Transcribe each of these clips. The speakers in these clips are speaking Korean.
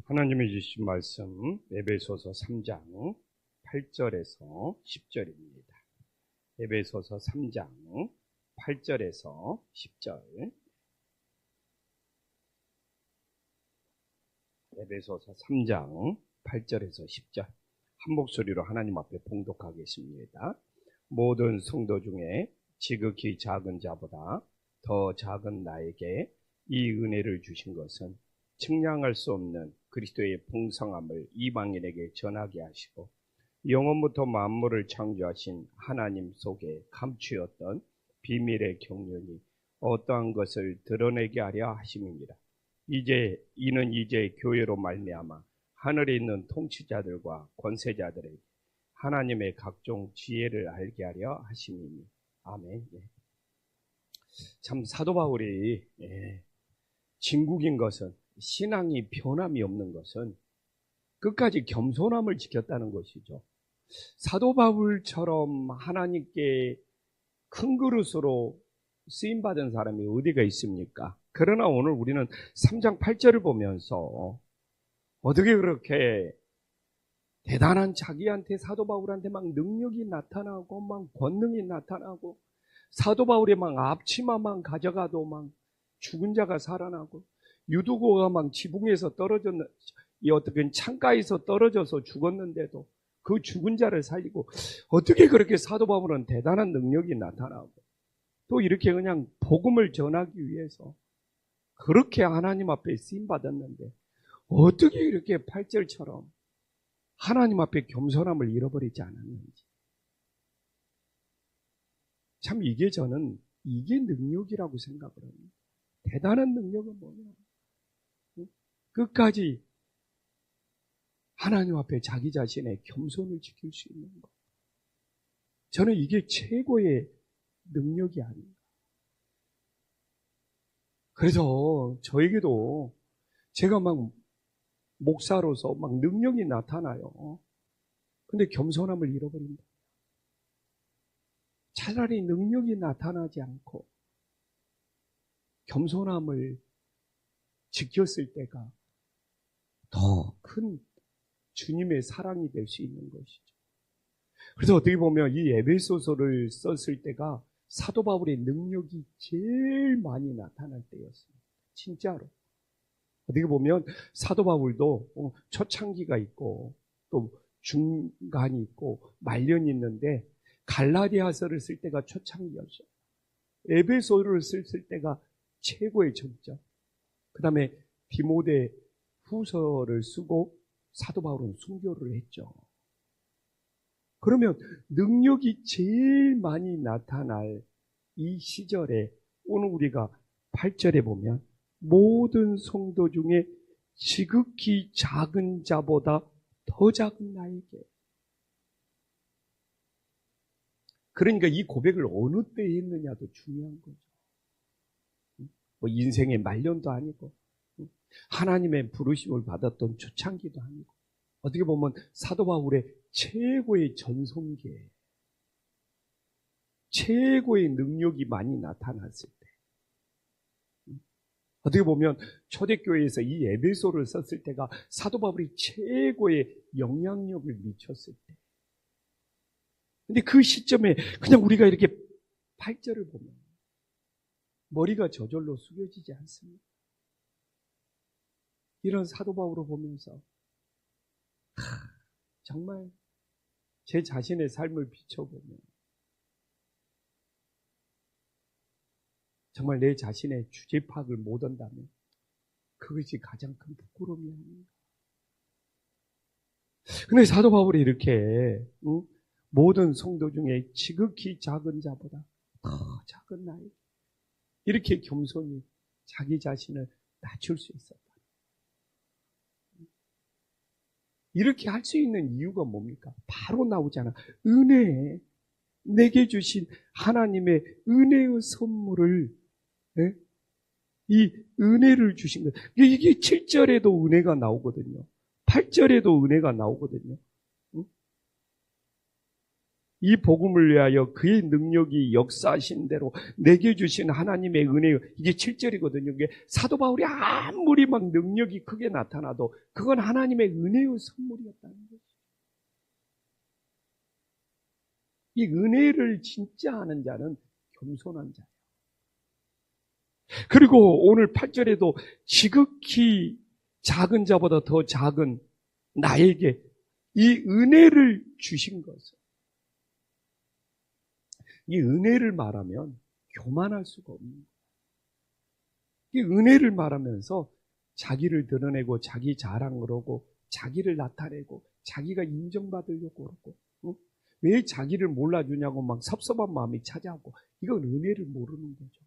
하나님이 주신 말씀 에베소서 3장 8절에서 10절입니다. 에베소서 3장 8절에서 10절. 에베소서 3장 8절에서 10절. 한 목소리로 하나님 앞에 봉독하겠습니다. 모든 성도 중에 지극히 작은 자보다 더 작은 나에게 이 은혜를 주신 것은 측량할 수 없는 그리스도의 풍성함을 이방인에게 전하게 하시고 영원부터 만물을 창조하신 하나님 속에 감추었던 비밀의 경륜이 어떠한 것을 드러내게 하려 하심입니다. 이는 이제 교회로 말미암아 하늘에 있는 통치자들과 권세자들에게 하나님의 각종 지혜를 알게 하려 하심이니. 아멘. 참 사도 바울이 진국인 것은, 신앙이 변함이 없는 것은 끝까지 겸손함을 지켰다는 것이죠. 사도 바울처럼 하나님께 큰 그릇으로 쓰임받은 사람이 어디가 있습니까? 그러나 오늘 우리는 3장 8절을 보면서 어떻게 그렇게 대단한 자기한테, 사도 바울한테 막 능력이 나타나고 막 권능이 나타나고 사도 바울의 막 앞치마만 가져가도 막 죽은 자가 살아나고 유두고가 막 지붕에서 어떻게 창가에서 떨어져서 죽었는데도 그 죽은 자를 살리고, 어떻게 그렇게 사도 바울은 대단한 능력이 나타나고 또 이렇게 그냥 복음을 전하기 위해서 그렇게 하나님 앞에 쓰임받았는데 어떻게 이렇게 8절처럼 하나님 앞에 겸손함을 잃어버리지 않았는지. 참 저는 이게 능력이라고 생각을 합니다. 대단한 능력은 뭐냐? 끝까지 하나님 앞에 자기 자신의 겸손을 지킬 수 있는 것. 저는 이게 최고의 능력이 아닌가. 그래서 저에게도 제가 막 목사로서 막 능력이 나타나요. 근데 겸손함을 잃어버린다. 차라리 능력이 나타나지 않고 겸손함을 지켰을 때가 더 큰 주님의 사랑이 될 수 있는 것이죠. 그래서 어떻게 보면 이 에베소서를 썼을 때가 사도 바울의 능력이 제일 많이 나타날 때였습니다. 진짜로. 어떻게 보면 사도 바울도 초창기가 있고 또 중간이 있고 말년이 있는데, 갈라디아서를 쓸 때가 초창기였어요. 에베소를 쓸 때가 최고의 정점. 그 다음에 디모데 후서를 쓰고 사도 바울은 순교를 했죠. 그러면 능력이 제일 많이 나타날 이 시절에 오늘 우리가 8절에 보면 모든 성도 중에 지극히 작은 자보다 더 작은 나에게. 그러니까 이 고백을 어느 때 했느냐도 중요한 거죠. 뭐 인생의 말년도 아니고 하나님의 부르심을 받았던 초창기도 아니고, 어떻게 보면 사도 바울의 최고의 전성기에 최고의 능력이 많이 나타났을 때, 어떻게 보면 초대교회에서 이 에베소를 썼을 때가 사도 바울이 최고의 영향력을 미쳤을 때. 근데 그 시점에 그냥 우리가 이렇게 8절을 보면 머리가 저절로 숙여지지 않습니다. 이런 사도 바울을 보면서 정말 제 자신의 삶을 비춰보면 정말 내 자신의 주제 파악을 못한다면 그것이 가장 큰 부끄러움이 아닌가. 근데 사도 바울이 이렇게 모든 성도 중에 지극히 작은 자보다 더 작은 나이, 이렇게 겸손히 자기 자신을 낮출 수 있었다. 이렇게 할 수 있는 이유가 뭡니까? 바로 나오잖아. 은혜에 내게 주신 하나님의 은혜의 선물을, 이 은혜를 주신 것. 이게 7절에도 은혜가 나오거든요. 8절에도 은혜가 나오거든요. 이 복음을 위하여 그의 능력이 역사하신 대로 내게 주신 하나님의 은혜요. 이게 7절이거든요. 이게 사도 바울이 아무리 막 능력이 크게 나타나도 그건 하나님의 은혜의 선물이었다는 거죠. 이 은혜를 진짜 아는 자는 겸손한 자예요. 그리고 오늘 8절에도 지극히 작은 자보다 더 작은 나에게 이 은혜를 주신 것을, 이 은혜를 말하면 교만할 수가 없는 거예요. 이 은혜를 말하면서 자기를 드러내고 자기 자랑을 하고 자기를 나타내고 자기가 인정받으려고 그러고, 왜 자기를 몰라주냐고 막 섭섭한 마음이 찾아오고, 이건 은혜를 모르는 거죠.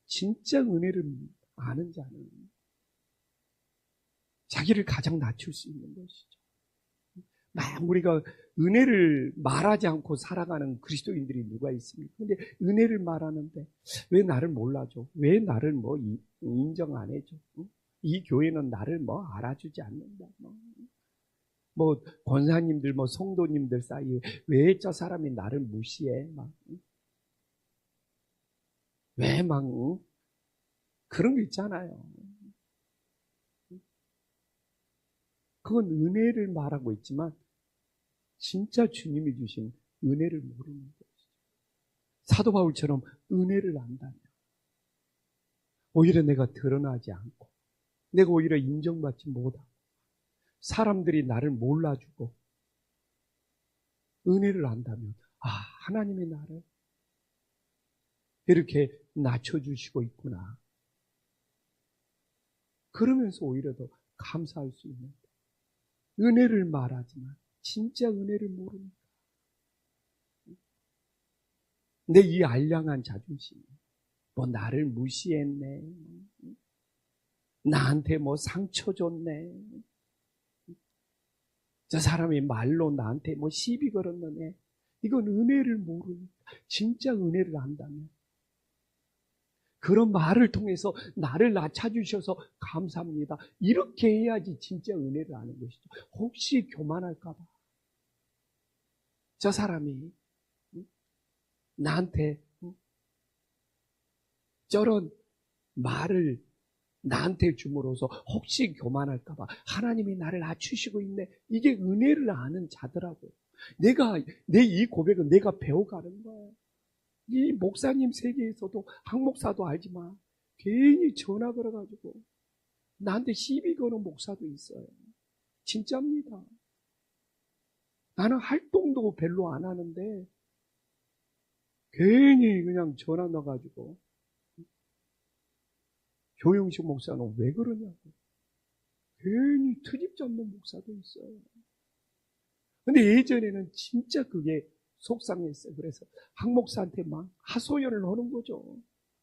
진짜 은혜를 아는 자는 자기를 가장 낮출 수 있는 것이죠. 막 우리가 은혜를 말하지 않고 살아가는 그리스도인들이 누가 있습니까? 근데 은혜를 말하는데 왜 나를 몰라줘? 왜 나를 뭐 인정 안 해줘? 이 교회는 나를 뭐 알아주지 않는다. 뭐 권사님들, 뭐 성도님들 사이에 왜 저 사람이 나를 무시해? 왜 막 그런 거 있잖아요. 그건 은혜를 말하고 있지만 진짜 주님이 주신 은혜를 모르는 것이죠. 사도 바울처럼 은혜를 안다면 오히려 내가 드러나지 않고 내가 오히려 인정받지 못하고 사람들이 나를 몰라주고 은혜를 안다면 하나님이 나를 이렇게 낮춰주시고 있구나. 그러면서 오히려 더 감사할 수 있는 은혜를 말하지만 진짜 은혜를 모르니까 내 이 알량한 자존심, 뭐 나를 무시했네, 나한테 뭐 상처 줬네, 저 사람이 말로 나한테 뭐 시비 걸었네, 이건 은혜를 모르니까. 진짜 은혜를 안다면 그런 말을 통해서 나를 낮춰주셔서 감사합니다, 이렇게 해야지 진짜 은혜를 아는 것이죠. 혹시 교만할까 봐 저 사람이 나한테 저런 말을 나한테 줌으로써 혹시 교만할까 봐 하나님이 나를 낮추시고 있네, 이게 은혜를 아는 자더라고요. 내 이 고백은 내가 배워가는 거예요. 이 목사님 세계에서도 한 목사도 알지만 괜히 전화 걸어가지고 나한테 시비 거는 목사도 있어요. 진짜입니다. 나는 활동도 별로 안 하는데 괜히 그냥 전화 넣어가지고 조영식 목사는 왜 그러냐고 괜히 트집 잡는 목사도 있어요. 근데 예전에는 진짜 그게 속상했어요. 그래서 한 목사한테 막 하소연을 하는 거죠.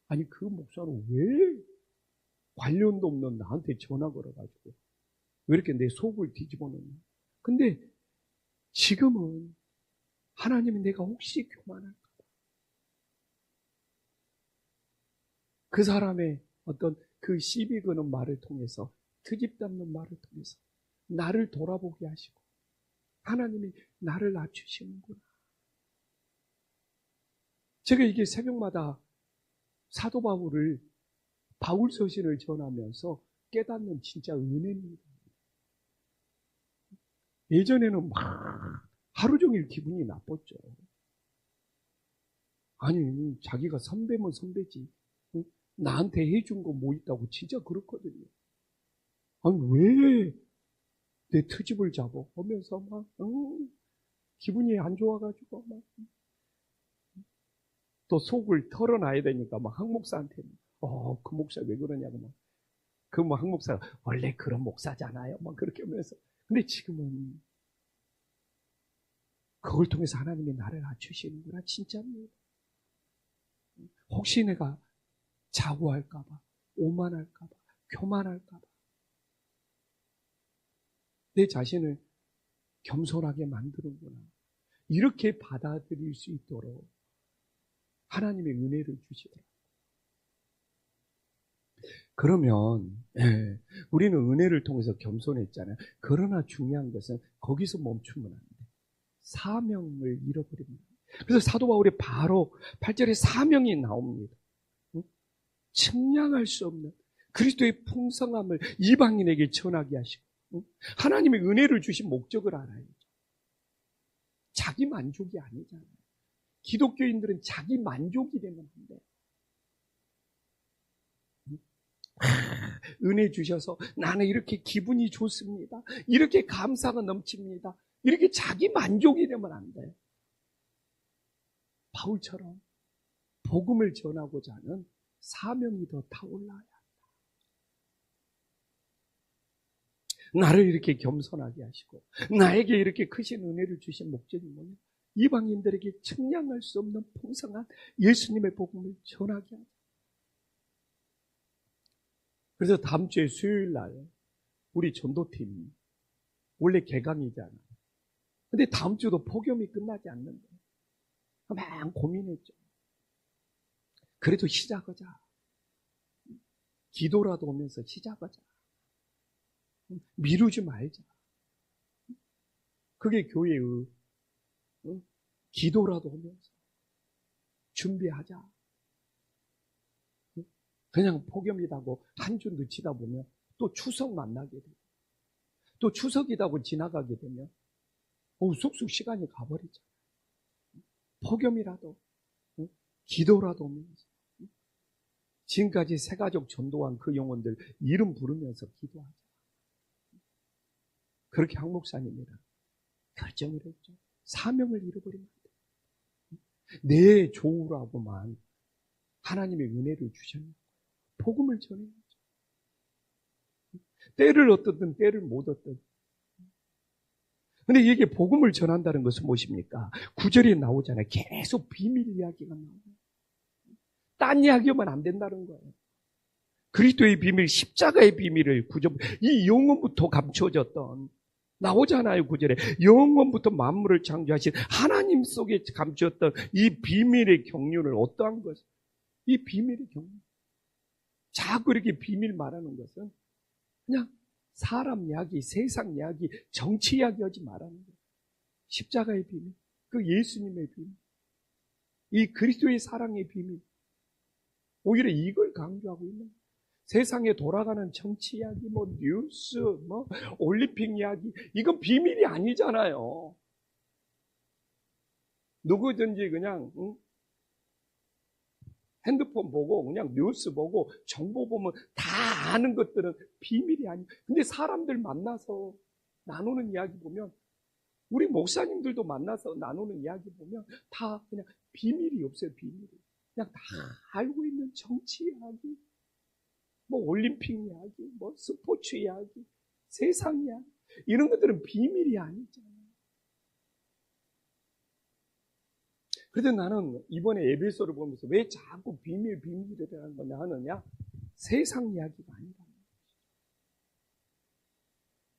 아니 그 목사는 왜 관련도 없는 나한테 전화 걸어가지고 왜 이렇게 내 속을 뒤집어 놓냐. 근데 지금은 하나님이 내가 혹시 교만할까 봐 그 사람의 어떤 그 시비 거는 말을 통해서, 트집 잡는 말을 통해서 나를 돌아보게 하시고 하나님이 나를 낮추시는구나. 제가 이게 새벽마다 사도 바울을, 바울 서신을 전하면서 깨닫는 진짜 은혜입니다. 예전에는 막 하루 종일 기분이 나빴죠. 아니 자기가 선배면 선배지, 나한테 해준 거 뭐 있다고 진짜 그렇거든요. 아니 왜 내 트집을 잡아 하면서 막 기분이 안 좋아가지고 막 또 속을 털어놔야 되니까 막 한 목사한테 그 목사 왜 그러냐고 막 그 뭐 한 목사가 원래 그런 목사잖아요 막 그렇게 하면서. 근데 지금은 그걸 통해서 하나님이 나를 낮추시는구나. 진짜입니다. 혹시 내가 자고할까봐, 오만할까봐, 교만할까봐 내 자신을 겸손하게 만드는구나, 이렇게 받아들일 수 있도록 하나님의 은혜를 주시더라고요. 그러면 우리는 은혜를 통해서 겸손했잖아요. 그러나 중요한 것은 거기서 멈추면 안 돼. 사명을 잃어버립니다. 그래서 사도 바울이 바로 8절에 사명이 나옵니다. 측량할 수 없는 그리스도의 풍성함을 이방인에게 전하게 하시고, 하나님의 은혜를 주신 목적을 알아야죠. 자기 만족이 아니잖아요. 기독교인들은 자기 만족이 되면 안 돼요. 은혜 주셔서 나는 이렇게 기분이 좋습니다. 이렇게 감사가 넘칩니다. 이렇게 자기 만족이 되면 안 돼요. 바울처럼 복음을 전하고자 하는 사명이 더 타올라야 한다. 나를 이렇게 겸손하게 하시고 나에게 이렇게 크신 은혜를 주신 목적이 뭐냐? 이방인들에게 측량할 수 없는 풍성한 예수님의 복음을 전하게 하자. 그래서 다음 주에 수요일 날 우리 전도팀 원래 개강이잖아. 근데 다음 주도 폭염이 끝나지 않는데 막 고민했죠. 그래도 시작하자. 기도라도 오면서 시작하자. 미루지 말자. 그게 교회의 기도라도 오면서 준비하자. 그냥 폭염이라고 한 주 늦추다 보면 또 추석 만나게 되고 또 추석이라고 지나가게 되면 쑥쑥 시간이 가버리잖아요. 폭염이라도 기도라도 오면서 지금까지 새가족 전도한 그 영혼들 이름 부르면서 기도하자. 그렇게 한 목사님이라 결정을 했죠. 사명을 잃어버리면 안 돼요. 내 조우라고만 하나님의 은혜를 주셨는 거예요. 복음을 전해야죠. 때를 얻든 때를 못 얻든. 근데 이게 복음을 전한다는 것은 무엇입니까? 9절에 나오잖아요. 계속 비밀 이야기가 나와요. 딴 이야기하면 안 된다는 거예요. 그리스도의 비밀, 십자가의 비밀을 이 영원부터 감춰졌던 나오잖아요. 9절에 영원부터 만물을 창조하신 하나님 속에 감추었던 이 비밀의 경륜을 어떠한 것을 이 비밀의 경륜 자꾸 이렇게 비밀 말하는 것은 그냥 사람 이야기, 세상 이야기, 정치 이야기 하지 말라는 거예요. 십자가의 비밀, 그 예수님의 비밀, 이 그리스도의 사랑의 비밀, 오히려 이걸 강조하고 있는 거예요. 세상에 돌아가는 정치 이야기, 뉴스, 올림픽 이야기, 이건 비밀이 아니잖아요. 누구든지 그냥 핸드폰 보고 그냥 뉴스 보고 정보 보면 다 아는 것들은 비밀이 아니에요. 근데 사람들 만나서 나누는 이야기 보면 우리 목사님들도 만나서 나누는 이야기 보면 다 그냥 비밀이 없어요. 비밀이. 그냥 다 알고 있는 정치 이야기, 올림픽 이야기, 스포츠 이야기, 세상 이야기 이런 것들은 비밀이 아니잖아요. 그래서 나는 이번에 에베소를 보면서 왜 자꾸 비밀이라는 거냐 하느냐? 세상 이야기가 아니다.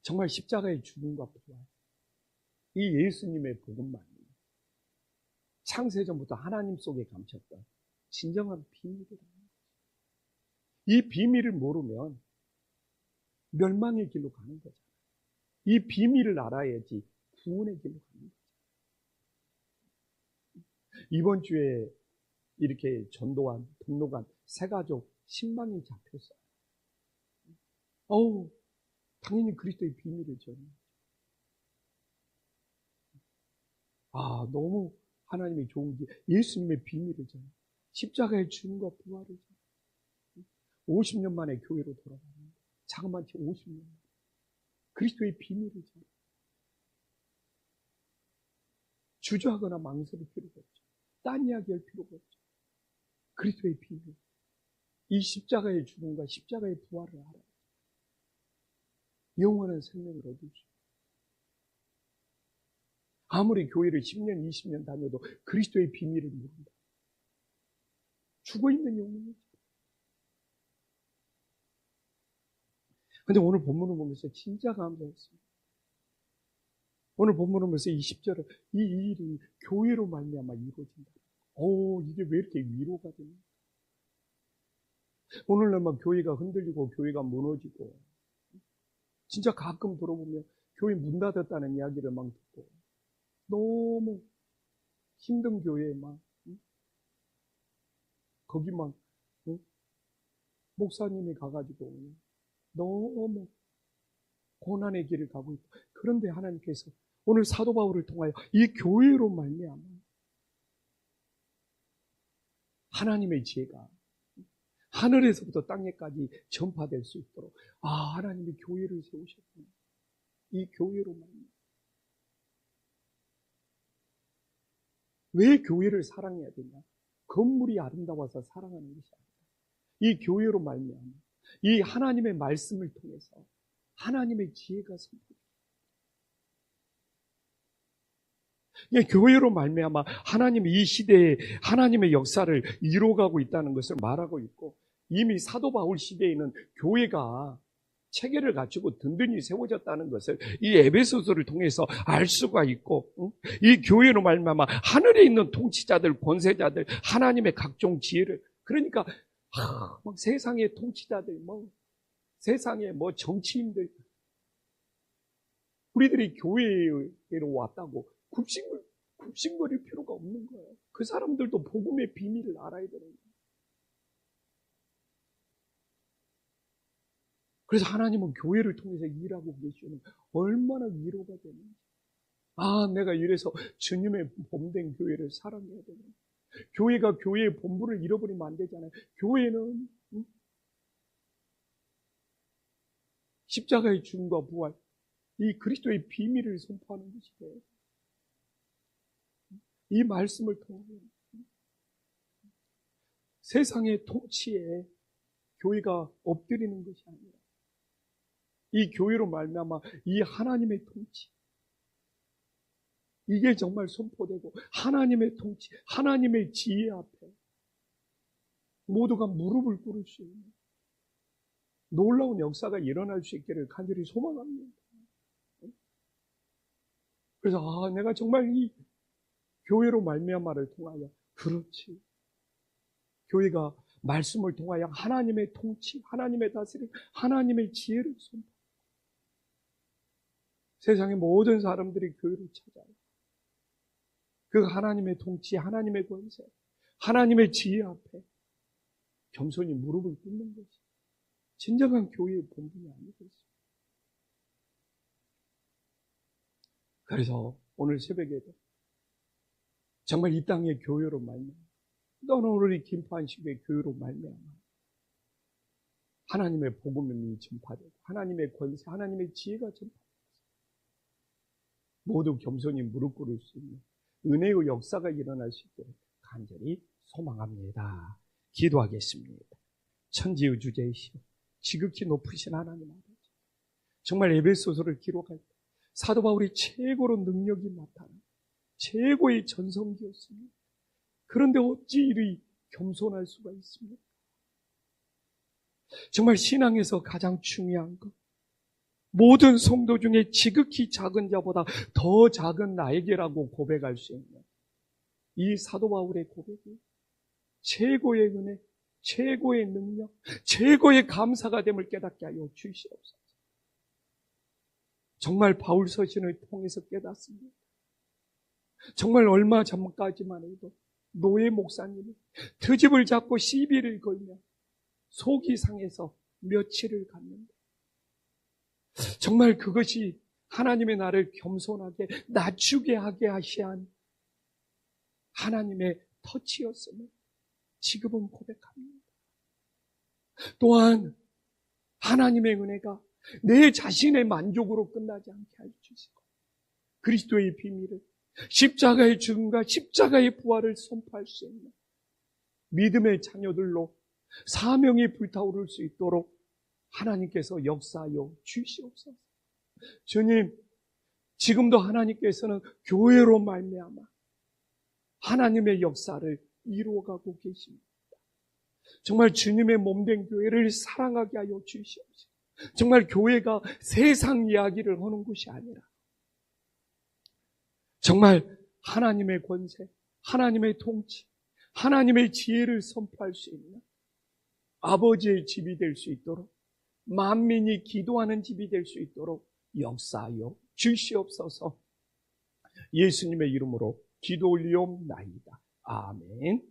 정말 십자가의 죽음과 부활, 이 예수님의 복음만 창세전부터 하나님 속에 감췄던 진정한 비밀이다. 이 비밀을 모르면 멸망의 길로 가는 거잖아요. 이 비밀을 알아야지 구원의 길로 가는 거죠. 이번 주에 이렇게 전도한, 등록한 새가족 10만이 잡혔어요. 당연히 그리스도의 비밀을 전해요. 너무 하나님의 좋은 게 예수님의 비밀을 전해요. 십자가의 죽음과 부활을 전해요. 50년 만에 교회로 돌아가는 거예요. 자그마치 50년 만에. 그리스도의 비밀을 전해요. 주저하거나 망설일 필요가 없죠. 딴 이야기 할 필요가 없죠. 그리스도의 비밀. 이 십자가의 죽음과 십자가의 부활을 알아요. 영원한 생명을 얻으시고. 아무리 교회를 10년, 20년 다녀도 그리스도의 비밀을 모른다. 죽어있는 영혼이죠. 근데 오늘 본문을 보면서 진짜 감사했습니다. 오늘 본문을 보면서 이 10절을 이 일이 교회로 말미암아 이루어진다. 이게 왜 이렇게 위로가 됩니까? 오늘날만 교회가 흔들리고 교회가 무너지고 진짜 가끔 들어보면 교회 문 닫았다는 이야기를 막 듣고 너무 힘든 교회만, 거기만 목사님이 가가지고 너무 고난의 길을 가고 있고, 그런데 하나님께서 오늘 사도 바울을 통하여 이 교회로 말미암아 하나님의 지혜가 하늘에서부터 땅에까지 전파될 수 있도록, 하나님이 교회를 세우셨구나. 이 교회로 말미암아. 왜 교회를 사랑해야 되냐? 건물이 아름다워서 사랑하는 것이 아니라 이 교회로 말미암아 이 하나님의 말씀을 통해서 하나님의 지혜가 선포돼요. 교회로 말미암아 하나님이 이 시대에 하나님의 역사를 이루어가고 있다는 것을 말하고 있고, 이미 사도 바울 시대에는 교회가 체계를 갖추고 든든히 세워졌다는 것을 이 에베소서를 통해서 알 수가 있고, 이 교회로 말미암아 하늘에 있는 통치자들, 권세자들, 하나님의 각종 지혜를, 그러니까 막 세상의 통치자들, 세상의 정치인들, 우리들이 교회로 왔다고 굽신거릴 필요가 없는 거예요. 그 사람들도 복음의 비밀을 알아야 되는 거예요. 그래서 하나님은 교회를 통해서 일하고 계시는, 얼마나 위로가 되는지. 내가 이래서 주님의 몸된 교회를 사랑해야 되는, 교회가 교회의 본부를 잃어버리면 안 되잖아요. 교회는 십자가의 죽음과 부활, 이 그리스도의 비밀을 선포하는 것이에요. 이 말씀을 통해 세상의 통치에 교회가 엎드리는 것이 아니라 이 교회로 말미암아 이 하나님의 통치, 이게 정말 선포되고 하나님의 통치, 하나님의 지혜 앞에 모두가 무릎을 꿇을 수 있는 놀라운 역사가 일어날 수 있기를 간절히 소망합니다. 그래서 내가 정말 이 교회로 말미암아를 통하여, 그렇지, 교회가 말씀을 통하여 하나님의 통치, 하나님의 다스림, 하나님의 지혜를 선포. 세상의 모든 사람들이 교회를 찾아요. 그 하나님의 통치, 하나님의 권세, 하나님의 지혜 앞에 겸손히 무릎을 꿇는 것이 진정한 교회의 본분이 아니겠습니까? 그래서 오늘 새벽에도 정말 이 땅의 교회로 말미암아, 또는 우리 김포안식의 교회로 말미암아 하나님의 복음이 전파되고 하나님의 권세, 하나님의 지혜가 전파되고 모두 겸손히 무릎 꿇을 수 있는 은혜의 역사가 일어날 수 있도록 간절히 소망합니다. 기도하겠습니다. 천지의 주제이시오, 지극히 높으신 하나님 아버지, 정말 에베소서를 기록할 때 사도 바울이 최고로 능력이 나타난 최고의 전성기였습니다. 그런데 어찌 이리 겸손할 수가 있습니까? 정말 신앙에서 가장 중요한 것, 모든 성도 중에 지극히 작은 자보다 더 작은 나에게라고 고백할 수 있는 이 사도 바울의 고백이 최고의 은혜, 최고의 능력, 최고의 감사가 됨을 깨닫게 하여 주시옵소서. 정말 바울 서신을 통해서 깨닫습니다. 정말 얼마 전까지만 해도 노예 목사님이 트집을 잡고 시비를 걸며 속이 상해서 며칠을 갔는데, 정말 그것이 하나님의 나를 겸손하게 낮추게 하게 하시한 하나님의 터치였음을 지금은 고백합니다. 또한 하나님의 은혜가 내 자신의 만족으로 끝나지 않게 해주시고 그리스도의 비밀을, 십자가의 죽음과 십자가의 부활을 선포할 수 있는 믿음의 자녀들로 사명이 불타오를 수 있도록 하나님께서 역사하여 주시옵소서. 주님, 지금도 하나님께서는 교회로 말미암아 하나님의 역사를 이루어가고 계십니다. 정말 주님의 몸된 교회를 사랑하게 하여 주시옵소서. 정말 교회가 세상 이야기를 하는 곳이 아니라 정말 하나님의 권세, 하나님의 통치, 하나님의 지혜를 선포할 수 있는 아버지의 집이 될 수 있도록, 만민이 기도하는 집이 될 수 있도록 역사하여 주시옵소서. 예수님의 이름으로 기도 올리옵나이다. 아멘.